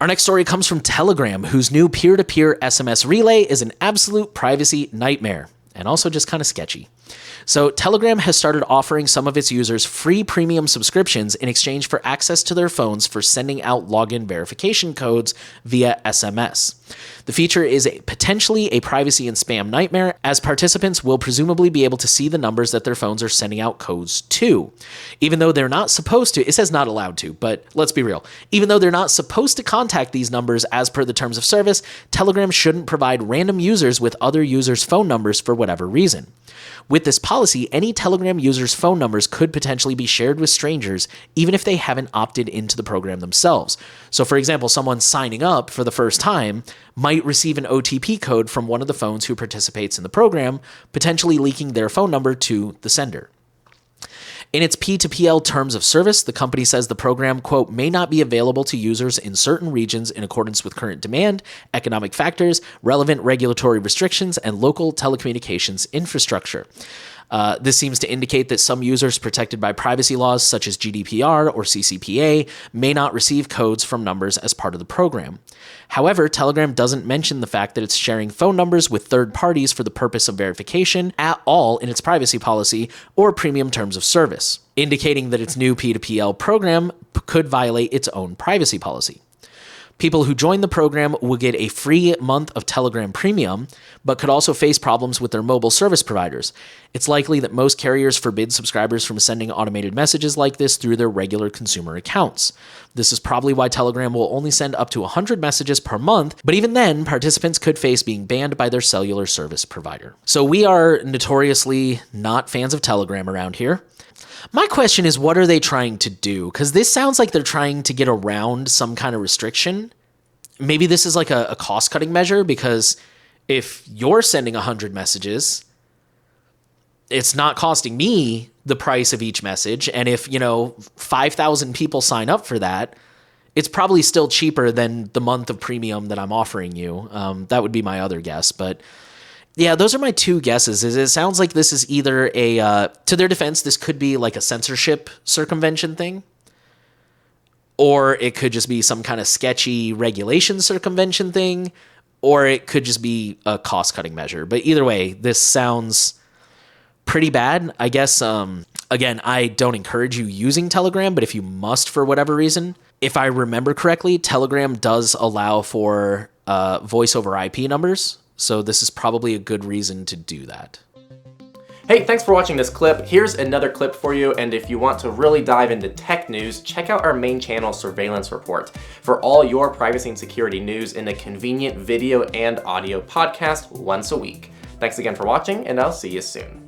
Our next story comes from Telegram, whose new peer-to-peer SMS relay is an absolute privacy nightmare, and also just kind of sketchy. So Telegram has started offering some of its users free premium subscriptions in exchange for access to their phones for sending out login verification codes via SMS. The feature is potentially a privacy and spam nightmare, as participants will presumably be able to see the numbers that their phones are sending out codes to. Even though they're not supposed to, it says not allowed to, but let's be real. Even though they're not supposed to contact these numbers as per the terms of service, Telegram shouldn't provide random users with other users' phone numbers for whatever reason. With this policy, any Telegram users' phone numbers could potentially be shared with strangers, even if they haven't opted into the program themselves. So, for example, someone signing up for the first time might receive an OTP code from one of the phones who participates in the program, potentially leaking their phone number to the sender. In its P2PL terms of service, the company says the program, quote, may not be available to users in certain regions in accordance with current demand, economic factors, relevant regulatory restrictions, and local telecommunications infrastructure. This seems to indicate that some users protected by privacy laws such as GDPR or CCPA may not receive codes from numbers as part of the program. However, Telegram doesn't mention the fact that it's sharing phone numbers with third parties for the purpose of verification at all in its privacy policy or premium terms of service, indicating that its new P2PL program could violate its own privacy policy. People who join the program will get a free month of Telegram Premium, but could also face problems with their mobile service providers. It's likely that most carriers forbid subscribers from sending automated messages like this through their regular consumer accounts. This is probably why Telegram will only send up to 100 messages per month, but even then, participants could face being banned by their cellular service provider. So we are notoriously not fans of Telegram around here. My question is, what are they trying to do? Because this sounds like they're trying to get around some kind of restriction. Maybe this is like a cost-cutting measure, because if you're sending 100 messages, it's not costing me the price of each message. And if, 5,000 people sign up for that, it's probably still cheaper than the month of premium that I'm offering you. That would be my other guess, but yeah, those are my two guesses. It sounds like this is either to their defense, this could be like a censorship circumvention thing, or it could just be some kind of sketchy regulation circumvention thing, or it could just be a cost-cutting measure. But either way, this sounds pretty bad. I guess, again, I don't encourage you using Telegram, but if you must for whatever reason, if I remember correctly, Telegram does allow for voice over IP numbers. So this is probably a good reason to do that. Hey, thanks for watching this clip. Here's another clip for you, and if you want to really dive into tech news, check out our main channel, Surveillance Report, for all your privacy and security news in a convenient video and audio podcast once a week. Thanks again for watching, and I'll see you soon.